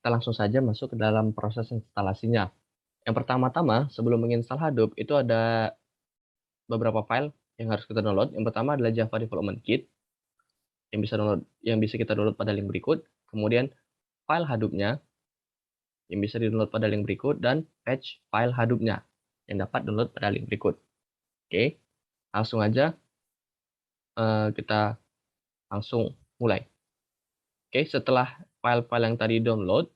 kita langsung saja masuk ke dalam proses instalasinya. Yang pertama-tama, sebelum menginstal Hadoop, itu ada beberapa file yang harus kita download. Yang pertama adalah Java Development Kit, yang bisa kita download pada link berikut. Kemudian file Hadoop-nya yang bisa di-download pada link berikut, dan patch file Hadoop-nya yang dapat download pada link berikut. Oke, langsung aja kita langsung mulai. Oke, setelah file-file yang tadi download,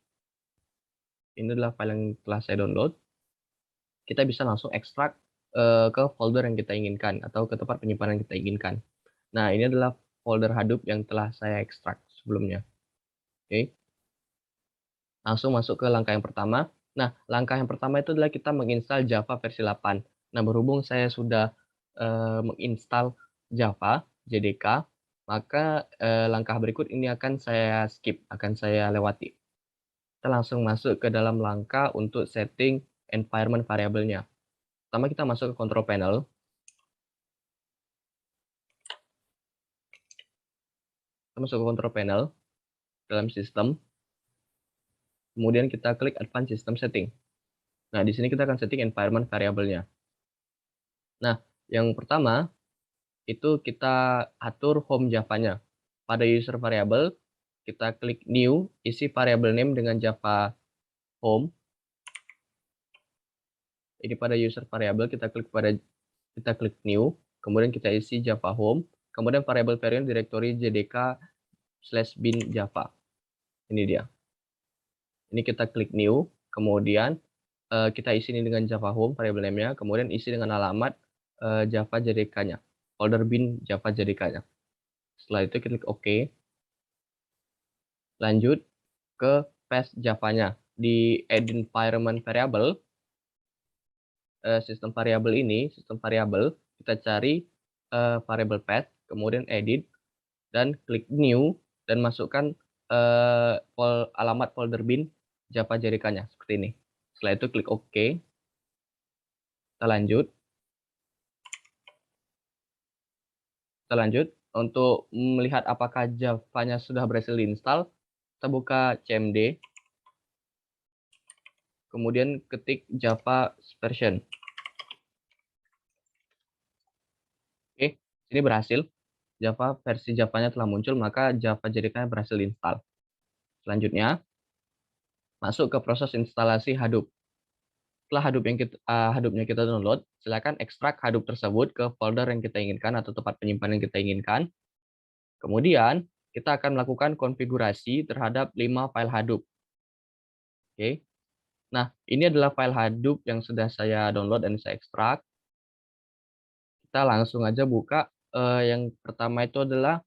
ini adalah file yang telah saya download, kita bisa langsung ekstrak ke folder yang kita inginkan atau ke tempat penyimpanan yang kita inginkan. Nah, ini adalah folder Hadoop yang telah saya ekstrak sebelumnya. Oke, langsung masuk ke langkah yang pertama. Nah, langkah yang pertama itu adalah kita menginstal Java versi 8. Nah, berhubung saya sudah menginstal Java JDK, maka langkah berikut ini akan saya skip, akan saya lewati. Kita langsung masuk ke dalam langkah untuk setting environment variable-nya. Pertama kita masuk ke control panel. Kita masuk ke control panel dalam sistem. Kemudian kita klik advanced system setting. Nah, di sini kita akan setting environment variable-nya. Nah, yang pertama itu kita atur home Java-nya. Pada user variable, kita klik new, isi variable name dengan Java home. Ini pada user variable kita klik new, kemudian kita isi Java home, kemudian variable variant directory jdk/bin Java. Ini dia. Ini kita klik new, kemudian kita isi ini dengan Java home variable name-nya, kemudian isi dengan alamat Java JDK-nya, folder bin Java JDK-nya. Setelah itu klik OK. Lanjut ke path Java-nya. Di add environment variable, sistem variable, kita cari variable path, kemudian edit, dan klik new, dan masukkan alamat folder bin Java JDK-nya, seperti ini. Setelah itu klik OK. Kita lanjut. Untuk melihat apakah Java-nya sudah berhasil diinstal, kita buka cmd, kemudian ketik Java version. Oke, ini berhasil. Versi Java-nya telah muncul, maka Java JDK-nya berhasil diinstal. Selanjutnya, masuk ke proses instalasi Hadoop. Setelah Hadoop-nya kita download, silakan ekstrak Hadoop tersebut ke folder yang kita inginkan atau tempat penyimpanan yang kita inginkan. Kemudian, kita akan melakukan konfigurasi terhadap 5 file Hadoop. Oke. Nah, ini adalah file Hadoop yang sudah saya download dan saya ekstrak. Kita langsung aja buka. Yang pertama itu adalah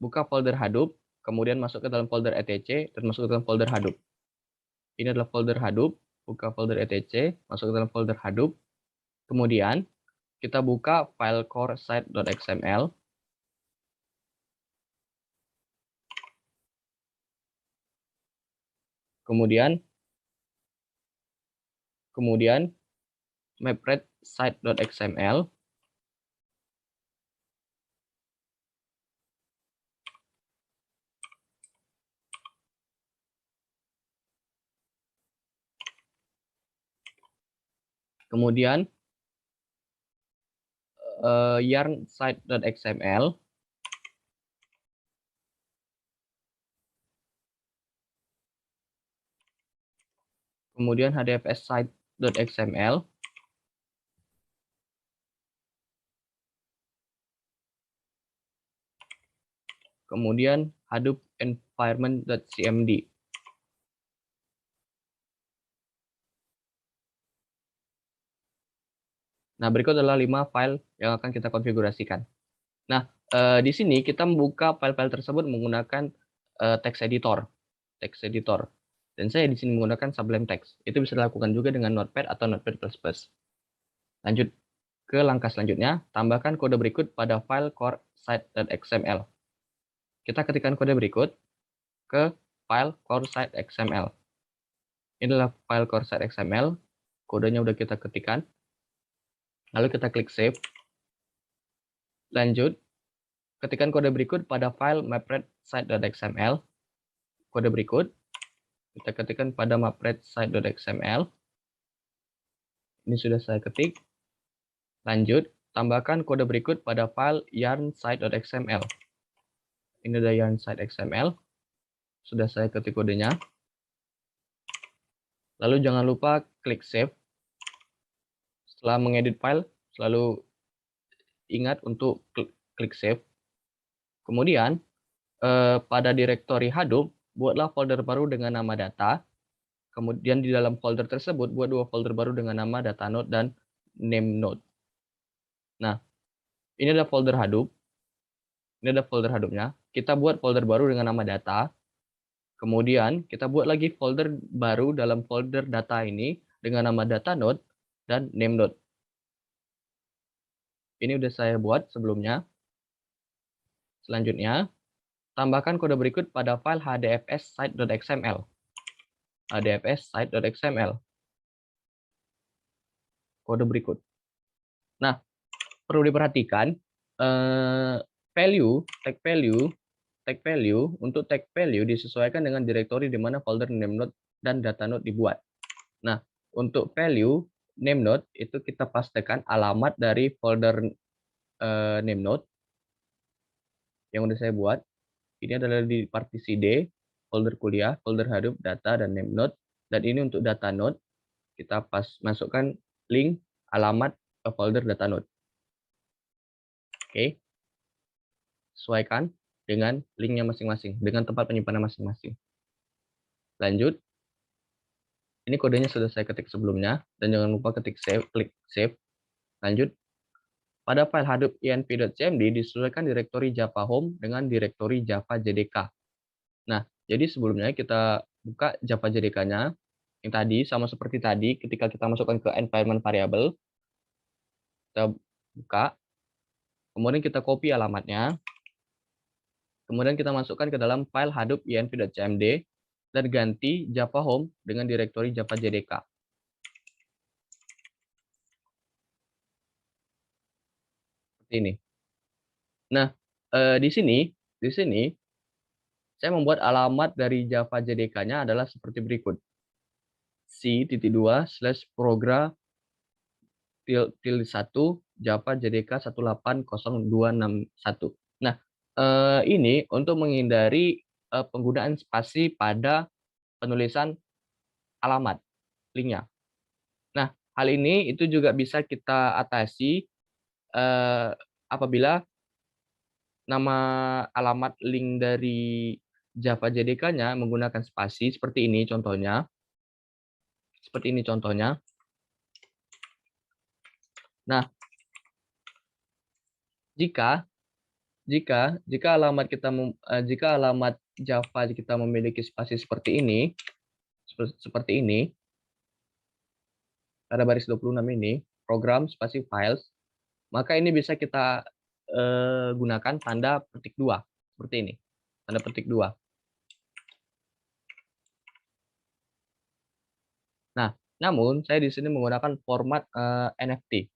buka folder Hadoop, kemudian masuk ke dalam folder etc, dan masuk ke dalam folder Hadoop. Ini adalah folder Hadoop, buka folder etc, masuk ke dalam folder Hadoop. Kemudian kita buka file core site.xml. Kemudian mapred site.xml. Kemudian yarn site.xml. Kemudian hdfs site.xml. Kemudian Hadoop environment.cmd. Nah, berikut adalah 5 file yang akan kita konfigurasikan. Nah, di sini kita membuka file-file tersebut menggunakan text editor. Dan saya di sini menggunakan Sublime Text. Itu bisa dilakukan juga dengan Notepad atau Notepad++. Lanjut ke langkah selanjutnya, tambahkan kode berikut pada file core site.xml. Kita ketikkan kode berikut ke file core site.xml. Ini adalah file core site.xml. Kodenya udah kita ketikkan. Lalu kita klik save. Lanjut, ketikkan kode berikut pada file mapred site.xml. Kode berikut Kita ketikkan pada mapret site.xml. Ini sudah saya ketik. Lanjut, tambahkan kode berikut pada file yarn site.xml. Ini ada yarn site.xml. Sudah saya ketik kodenya. Lalu jangan lupa klik save. Setelah mengedit file, selalu ingat untuk klik save. Kemudian, pada direktori Hadoop, buatlah folder baru dengan nama data. Kemudian di dalam folder tersebut, buat 2 folder baru dengan nama data node dan name node. Nah, ini ada folder Hadoop. Ini ada folder Hadoop-nya. Kita buat folder baru dengan nama data. Kemudian, kita buat lagi folder baru dalam folder data ini dengan nama data node dan name node. Ini udah saya buat sebelumnya. Selanjutnya, tambahkan kode berikut pada file hdfs site.xml. hdfs site.xml. Kode berikut. Nah, perlu diperhatikan tag value untuk tag value disesuaikan dengan direktori di mana folder name node dan data node dibuat. Nah, untuk value name node itu kita pastikan alamat dari folder name node yang udah saya buat. Ini adalah di partisi D, folder kuliah, folder Hadoop, data, dan name node. Dan ini untuk data node, kita masukkan link alamat folder data node. Oke. Sesuaikan dengan linknya masing-masing, dengan tempat penyimpanan masing-masing. Lanjut. Ini kodenya sudah saya ketik sebelumnya, dan jangan lupa klik save. Lanjut. Pada file Hadoop inv.cmd disesuaikan direktori Java Home dengan direktori Java JDK. Nah, jadi sebelumnya kita buka Java JDK-nya. Yang tadi, sama seperti tadi, ketika kita masukkan ke environment variable, kita buka, kemudian kita copy alamatnya, kemudian kita masukkan ke dalam file Hadoop inv.cmd, dan ganti Java Home dengan direktori Java JDK. Seperti ini. Nah, di sini saya membuat alamat dari Java JDK-nya adalah seperti berikut. c.2/progra _1 Java JDK 1800261. Nah, ini untuk menghindari penggunaan spasi pada penulisan alamat linknya. Nah, hal ini itu juga bisa kita atasi apabila nama alamat link dari Java JDK-nya menggunakan spasi seperti ini contohnya. Seperti ini contohnya. Nah, jika alamat Java kita memiliki spasi seperti ini, pada baris 26 ini, program spasi files, maka ini bisa kita gunakan tanda petik 2 seperti ini. Tanda petik 2. Nah, namun saya di sini menggunakan format NFT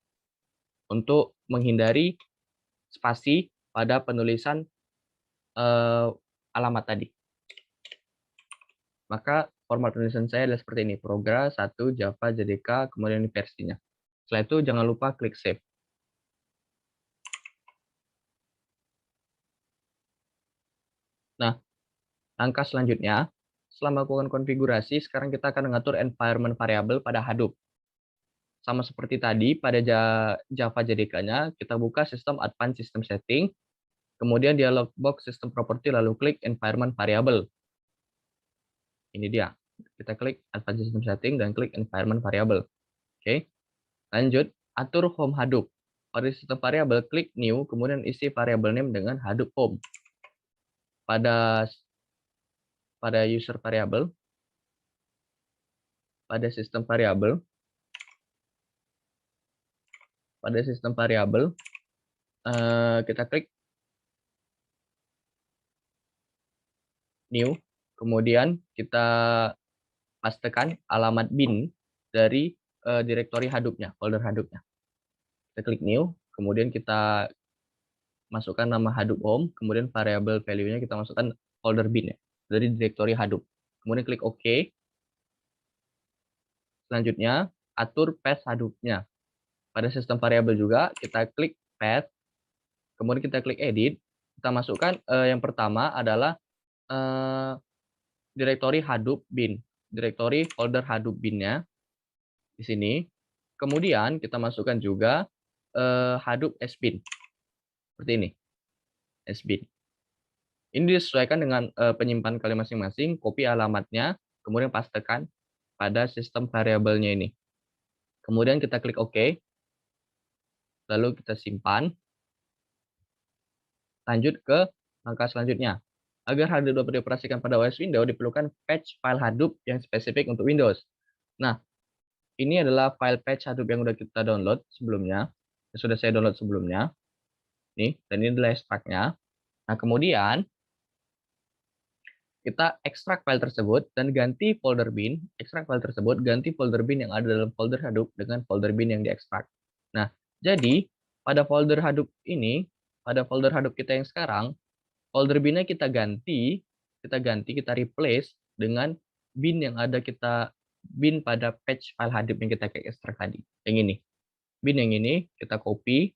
untuk menghindari spasi pada penulisan alamat tadi. Maka format penulisan saya adalah seperti ini, Progra 1 Java JDK, kemudian ini versinya. Setelah itu jangan lupa klik save. Nah, langkah selanjutnya, setelah melakukan konfigurasi, sekarang kita akan mengatur environment variable pada Hadoop. Sama seperti tadi, pada Java JDK-nya, kita buka sistem Advanced System Setting, kemudian dialog box System Property, lalu klik Environment Variable. Ini dia. Kita klik Advanced System Setting dan klik Environment Variable. Oke. Lanjut, atur Home Hadoop. Pada sistem variable, klik New, kemudian isi variable name dengan Hadoop Home. Pada user variable, pada sistem variable, kita klik New, kemudian kita pastekan alamat bin dari direktori Hadoop-nya, folder Hadoop-nya. Kita klik New, kemudian kita masukkan nama Hadoop Home, kemudian variable value-nya kita masukkan folder bin ya, dari direktori Hadoop. Kemudian klik OK. Selanjutnya, atur path Hadoop-nya. Pada sistem variabel juga, kita klik path, kemudian kita klik edit, kita masukkan yang pertama adalah direktori Hadoop bin, direktori folder Hadoop bin-nya di sini. Kemudian kita masukkan juga Hadoop sbin, seperti ini, sbin. Ini disesuaikan dengan penyimpanan kalian masing-masing, copy alamatnya, kemudian pastekan pada sistem variabelnya ini. Kemudian kita klik OK, lalu kita simpan. Lanjut ke langkah selanjutnya. Agar Hadoop dapat dioperasikan pada OS Windows, diperlukan patch file Hadoop yang spesifik untuk Windows. Nah, ini adalah file patch Hadoop yang sudah kita download sebelumnya, yang sudah saya download sebelumnya. Nih, dan ini adalah ekstraknya. Nah, kemudian kita ekstrak file tersebut dan ganti folder bin, ekstrak file tersebut, ganti folder bin yang ada dalam folder Hadoop dengan folder bin yang diekstrak. Nah, jadi pada folder Hadoop ini, pada folder Hadoop kita yang sekarang, folder bin-nya kita ganti, kita replace dengan bin yang ada bin pada patch file Hadoop yang kita ekstrak tadi. Yang ini. Bin yang ini kita copy,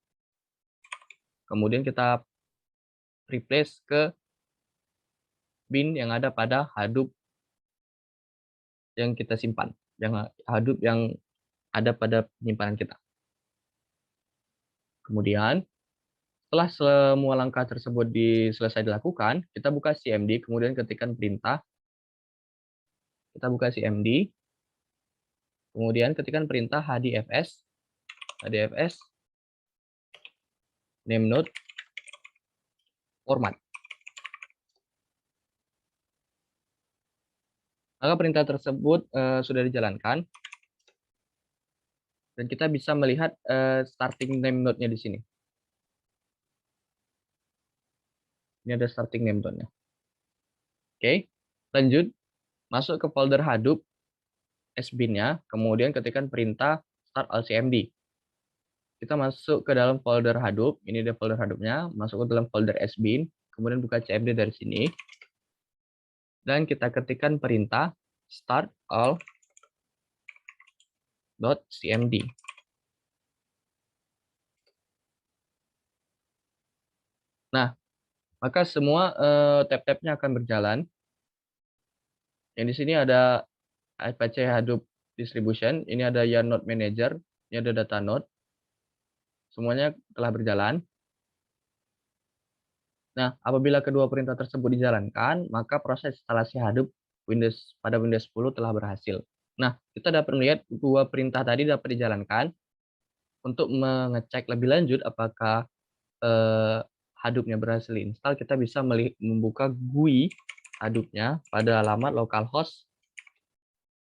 kemudian kita replace ke bin yang ada pada Hadoop yang kita simpan, yang Hadoop yang ada pada penyimpanan kita. Kemudian setelah semua langkah tersebut selesai dilakukan, kita buka CMD, kemudian ketikkan perintah. Kita buka CMD, kemudian ketikkan perintah hdfs name node format. Maka perintah tersebut sudah dijalankan dan kita bisa melihat starting name node-nya di sini. Ini ada starting name node-nya. Oke, lanjut masuk ke folder Hadoop sbin-nya, kemudian ketikkan perintah start all cmd. Kita masuk ke dalam folder Hadoop, ini ada folder Hadoop-nya, masuk ke dalam folder sbin, kemudian buka cmd dari sini. Dan kita ketikkan perintah start all .cmd. Nah, maka semua tab-tabnya akan berjalan. Yang di sini ada Apache Hadoop Distribution, ini ada Yarn Node Manager, ini ada Data Node. Semuanya telah berjalan. Nah, apabila kedua perintah tersebut dijalankan, maka proses instalasi Hadoop pada Windows 10 telah berhasil. Nah, kita dapat melihat dua perintah tadi dapat dijalankan. Untuk mengecek lebih lanjut apakah Hadoop-nya berhasil install, kita bisa membuka GUI Hadoop-nya pada alamat localhost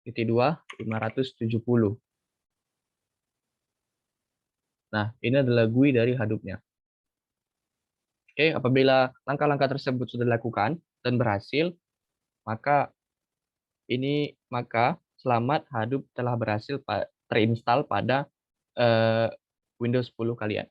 570. Nah, ini adalah GUI dari Hadoop-nya. Oke, apabila langkah-langkah tersebut sudah dilakukan dan berhasil, maka selamat Hadoop telah berhasil terinstall pada Windows 10 kalian.